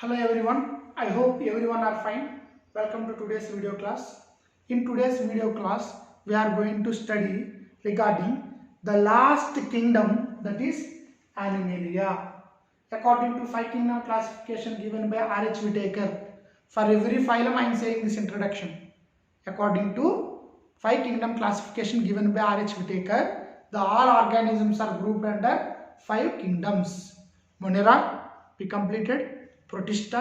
Hello everyone, I hope everyone are fine. Welcome to today's video class. In today's video class, we are going to study regarding the last kingdom, that is Animalia. According to 5 kingdom classification given by R.H. Whitaker, for every phylum I am saying this introduction. According to 5 kingdom classification given by R.H. Whitaker, the all organisms are grouped under 5 kingdoms. Monera, we completed. Protista,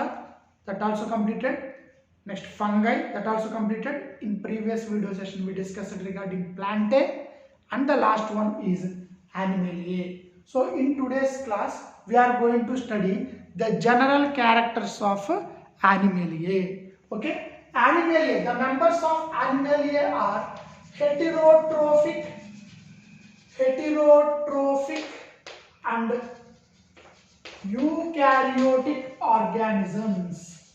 that also completed. Next, fungi, that also completed. In previous video session we discussed regarding plantae, and the last one is Animalia. So in today's class we are going to study the general characters of Animalia. Okay, Animalia, the members of Animalia are heterotrophic and eukaryotic organisms.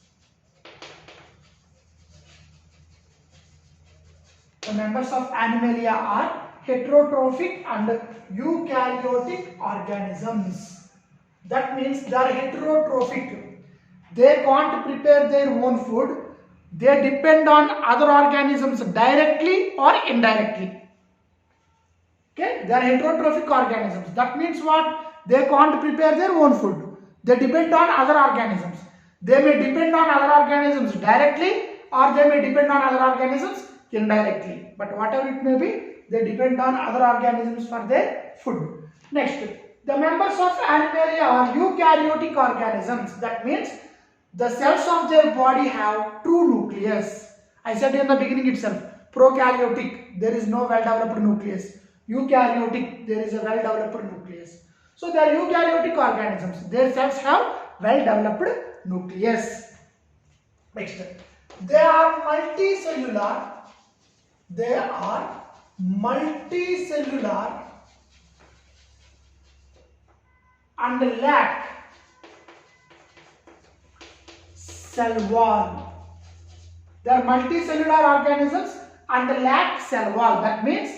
The members of Animalia are heterotrophic and eukaryotic organisms. That means they are heterotrophic. They can't prepare their own food. They depend on other organisms directly or indirectly. Okay, they are heterotrophic organisms. That means what? They can't prepare their own food. They depend on other organisms. They may depend on other organisms directly or they may depend on other organisms indirectly. But whatever it may be, they depend on other organisms for their food. Next, the members of Animalia are eukaryotic organisms. That means the cells of their body have true nucleus. I said in the beginning itself, prokaryotic, there is no well-developed nucleus. Eukaryotic, there is a well-developed nucleus. So they are eukaryotic organisms. Their cells have well-developed nucleus. Next, they are multicellular. They are multicellular and lack cell wall. They are multicellular organisms and lack cell wall. That means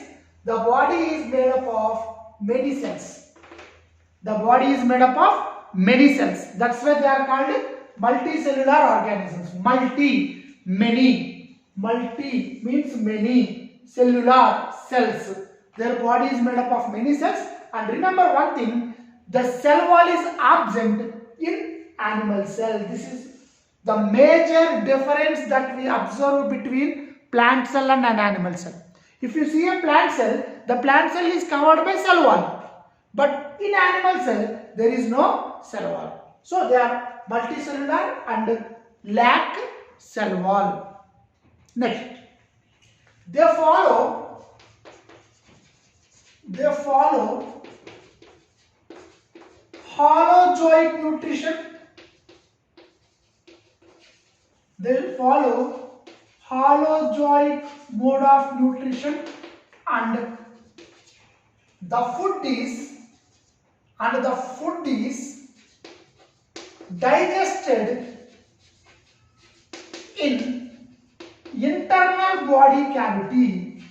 the body is made up of many cells. The body is made up of many cells. That's why they are called multicellular organisms. Many. Multi means many. Cellular, cells. Their body is made up of many cells. And remember one thing, the cell wall is absent in animal cell. This is the major difference that we observe between plant cell and an animal cell. If you see a plant cell, the plant cell is covered by cell wall. But in animal cell, there is no cell wall. So they are multicellular and lack cell wall. Next, they follow holozoic nutrition. They follow holozoic mode of nutrition, and the food is digested in internal body cavity.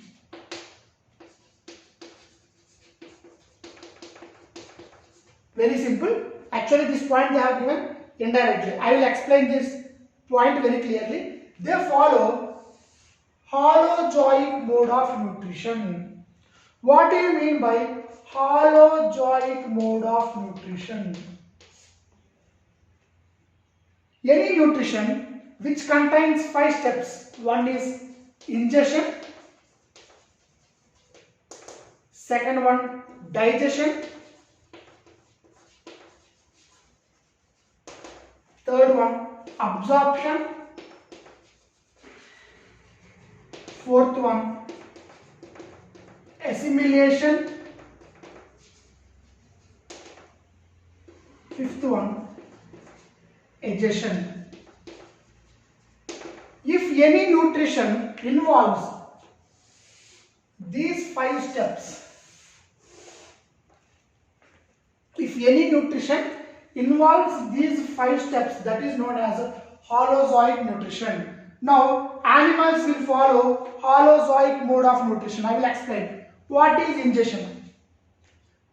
Very simple. Actually, this point they have given indirectly. I will explain this point very clearly. They follow holozoic mode of nutrition. What do you mean by holozoic mode of nutrition? Any nutrition which contains 5 steps. One is ingestion. Second one, digestion. Third one, absorption. Fourth one, assimilation. Fifth one, egestion. If any nutrition involves these 5 steps, that is known as Holozoic nutrition. Now, animals will follow Holozoic mode of nutrition. I will explain. What is ingestion?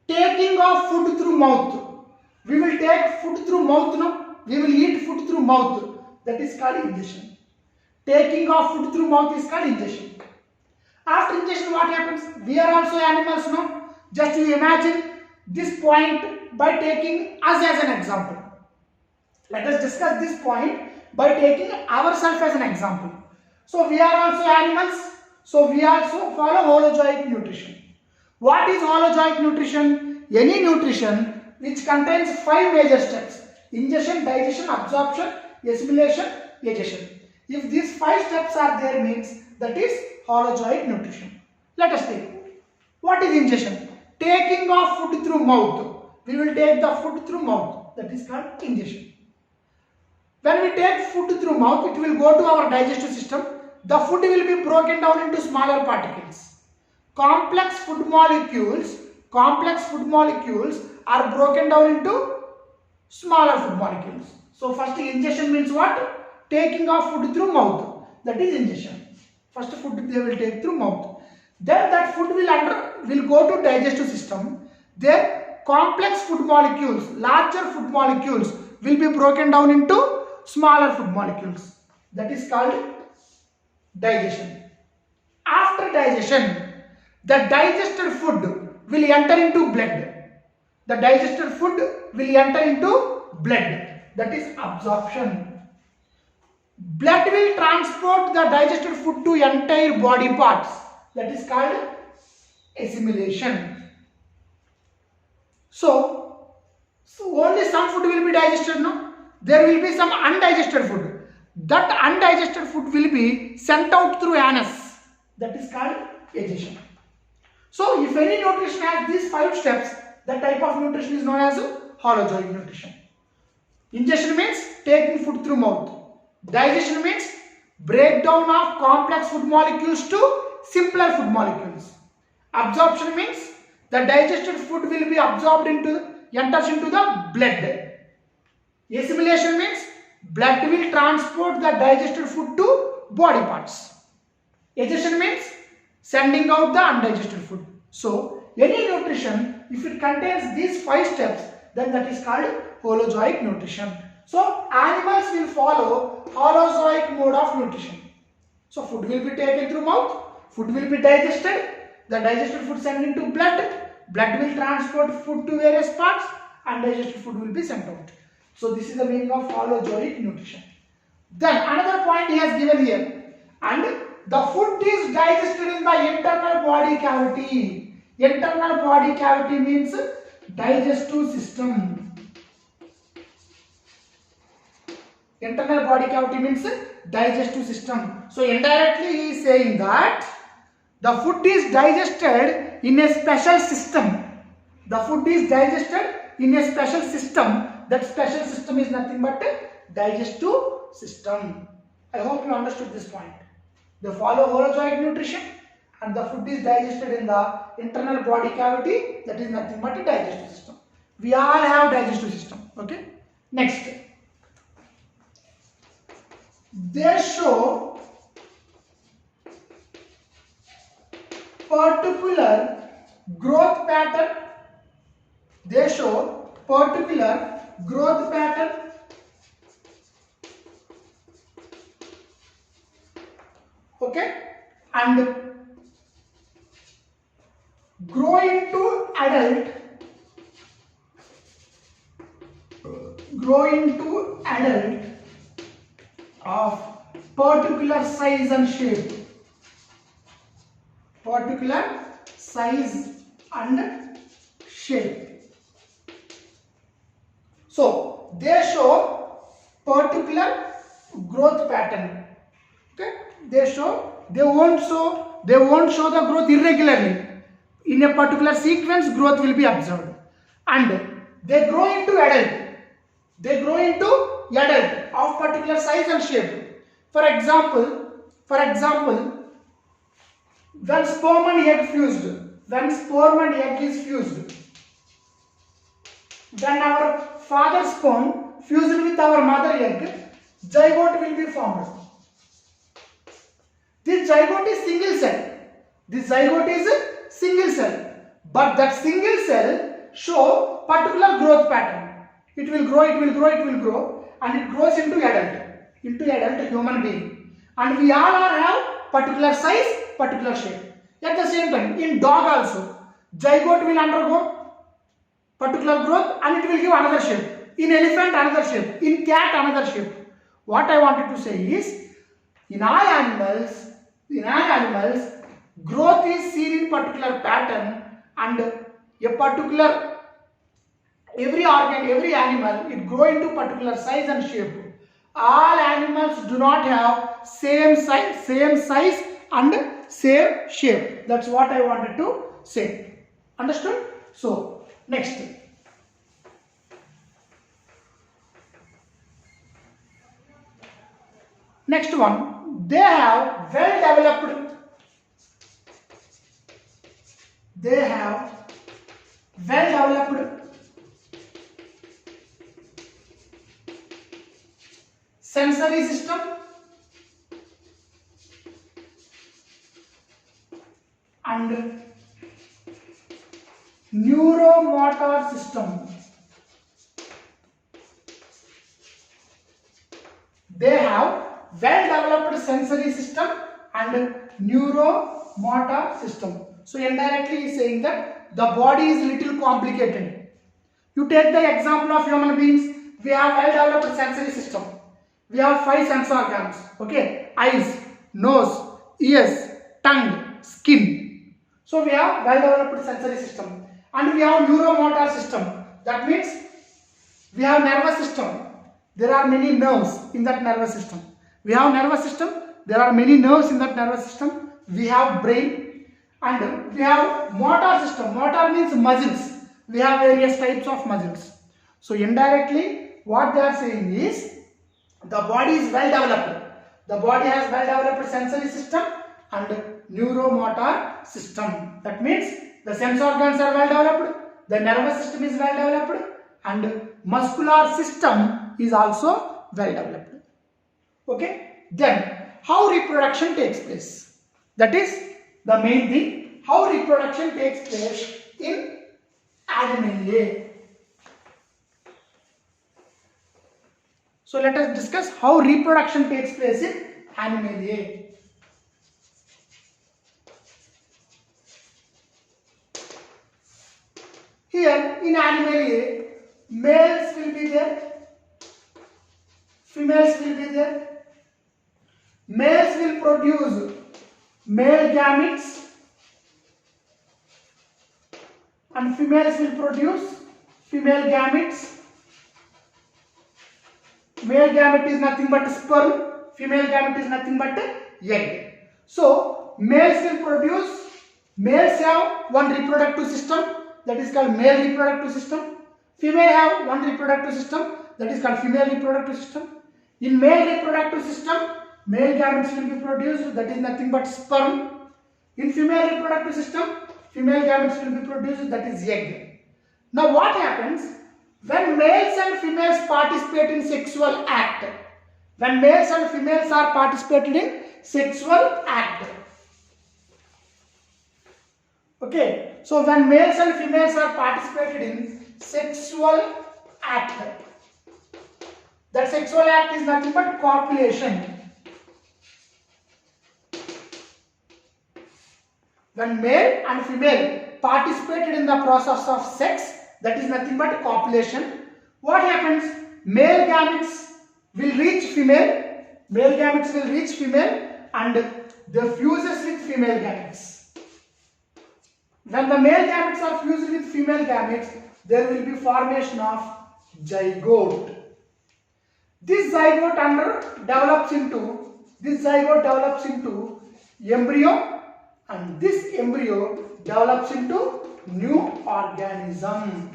Taking of food through mouth. We will take food through mouth now. we will eat food through mouth. That is called ingestion. Taking of food through mouth is called ingestion. After ingestion, what happens? We are also animals, no? Just you imagine this point by taking us as an example. Let us discuss this point by taking ourselves as an example. So we are also animals. So we also follow holozoic nutrition. What is holozoic nutrition? Any nutrition which contains 5 major steps: ingestion, digestion, absorption, assimilation, digestion. If these 5 steps are there, means that is holozoic nutrition. Let us take. What is ingestion? Taking of food through mouth. We will take the food through mouth. That is called ingestion. When we take food through mouth, it will go to our digestive system. The food will be broken down into smaller particles. Complex food molecules are broken down into smaller food molecules. So first ingestion means what? Taking of food through mouth. That is ingestion. First food they will take through mouth. Then that food will go to digestive system. There complex food molecules, larger food molecules will be broken down into smaller food molecules. That is called digestion. After digestion, the digested food will enter into blood. The digested food will enter into blood. That is absorption. Blood will transport the digested food to entire body parts. That is called assimilation. So only some food will be digested, no? There will be some undigested food. That undigested food will be sent out through anus. That is called digestion. So if any nutrition has these 5 steps, that type of nutrition is known as holozoic nutrition. Ingestion means taking food through mouth. Digestion means breakdown of complex food molecules to simpler food molecules. Absorption means the digested food will be absorbed enters into the blood. Assimilation means blood will transport the digested food to body parts. Digestion means sending out the undigested food. So any nutrition, if it contains these 5 steps, then that is called holozoic nutrition. So animals will follow holozoic mode of nutrition. So food will be taken through mouth, food will be digested, the digested food sent into blood, blood will transport food to various parts, and digested food will be sent out. So this is the meaning of holozoic nutrition. Then another point he has given here, and the food is digested in the internal body cavity. Internal body cavity means digestive system. Internal body cavity means digestive system. So indirectly he is saying that the food is digested in a special system. The food is digested in a special system. That special system is nothing but a digestive system. I hope you understood this point. They follow holozoic nutrition and the food is digested in the internal body cavity. That is nothing but a digestive system. We all have digestive system. Okay. Next. They show particular growth pattern. They show particular growth pattern. Okay, and grow into adult. Grow into adult of particular size and shape. Particular size and shape. So they show particular growth pattern. Okay, they won't show the growth irregularly. In a particular sequence, growth will be observed, and they grow into adult. They grow into adult of particular size and shape. For example, when sperm and egg fused, when sperm and egg is fused, when our father sperm fused with our mother egg, zygote will be formed. This zygote is single cell. This zygote is a single cell. But that single cell show particular growth pattern. It will grow, it will grow, it will grow. and it grows into adult human being. And we all are have particular size, particular shape. At the same time, in dog also, zygote will undergo particular growth and it will give another shape. In elephant, another shape. In cat, another shape. What I wanted to say is, in all animals, growth is seen in particular pattern, and a particular every organ, every animal, it grow into particular size and shape. All animals do not have same size and same shape. That's what I wanted to say. Understood? So next one, they have well developed sensory system and neuromotor system. They have well-developed sensory system and neuromotor system. So indirectly he is saying that the body is little complicated. You take the example of human beings. We have well-developed sensory system. We have 5 sense organs. Okay, eyes, nose, ears, tongue, skin. So we have well-developed sensory system, and we have neuromotor system. That means we have nervous system. There are many nerves in that nervous system. We have nervous system. There are many nerves in that nervous system. We have brain, and we have motor system. Motor means muscles. We have various types of muscles. So indirectly what they are saying is the body is well developed. The body has well developed sensory system and neuromotor system. That means the sense organs are well developed, the nervous system is well developed, and muscular system is also well developed. Okay, then how reproduction takes place? That is the main thing. How reproduction takes place in Animalia. So let us discuss how reproduction takes place in Animalia. Here in Animalia, males will be there, females will be there. Males will produce male gametes and females will produce female gametes. Male gamete is nothing but sperm, female gamete is nothing but egg. So males have one reproductive system, that is called male reproductive system. Female have one reproductive system, that is called female reproductive system. In male reproductive system, male gametes will be produced, that is nothing but sperm. In female reproductive system, female gametes will be produced, that is egg. Now what happens when males and females participate in sexual act? When males and females are participated in sexual act. Okay, so when males and females are participated in sexual act, that sexual act is nothing but copulation. When male and female participated in the process of sex, that is nothing but copulation. What happens? Male gametes will reach female, and they fuses with female gametes. When the male gametes are fused with female gametes, there will be formation of zygote. This zygote develops into embryo, and this embryo develops into new organism.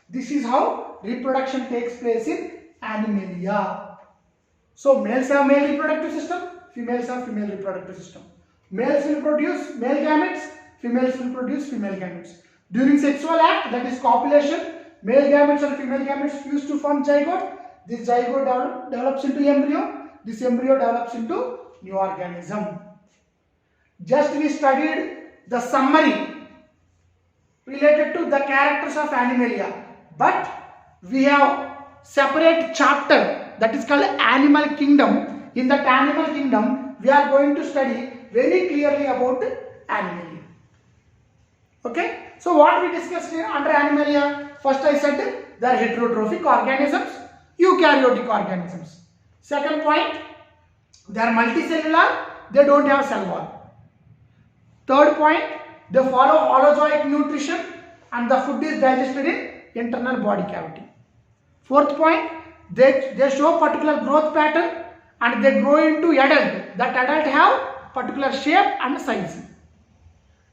This is how reproduction takes place in Animalia. So males have male reproductive system, females have female reproductive system. Males will produce male gametes, females will produce female gametes. During sexual act, that is copulation, male gametes and female gametes fuse to form zygote. This zygote develops into embryo. This embryo develops into new organism. Just we studied the summary related to the characters of Animalia, but we have separate chapter that is called animal kingdom. In that animal kingdom, we are going to study very clearly about Animalia. Okay, so what we discussed here under Animalia, first I said they are heterotrophic organisms, eukaryotic organisms. Second point, they are multicellular, they don't have cell wall. Third point, they follow holozoic nutrition and the food is digested in internal body cavity. Fourth point, they show particular growth pattern and they grow into adult. That adult have particular shape and size.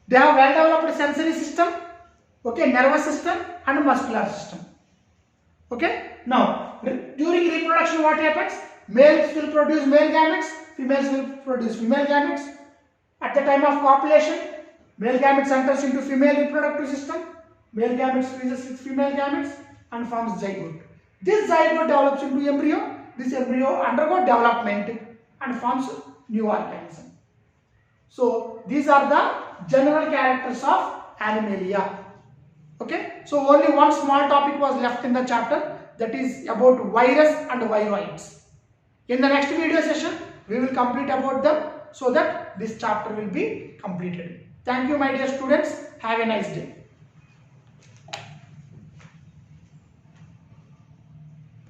They have well developed sensory system, okay, nervous system and muscular system. Okay, now during reproduction what happens? Males will produce male gametes, females will produce female gametes. At the time of copulation, male gametes enters into female reproductive system, male gametes freezes with female gametes and forms zygote. This zygote develops into embryo, this embryo undergoes development and forms new organism. So these are the general characters of Animalia. Okay, so only one small topic was left in the chapter, that is about virus and viroids. In the next video session, we will complete about them so that this chapter will be completed. Thank you my dear students. Have a nice day.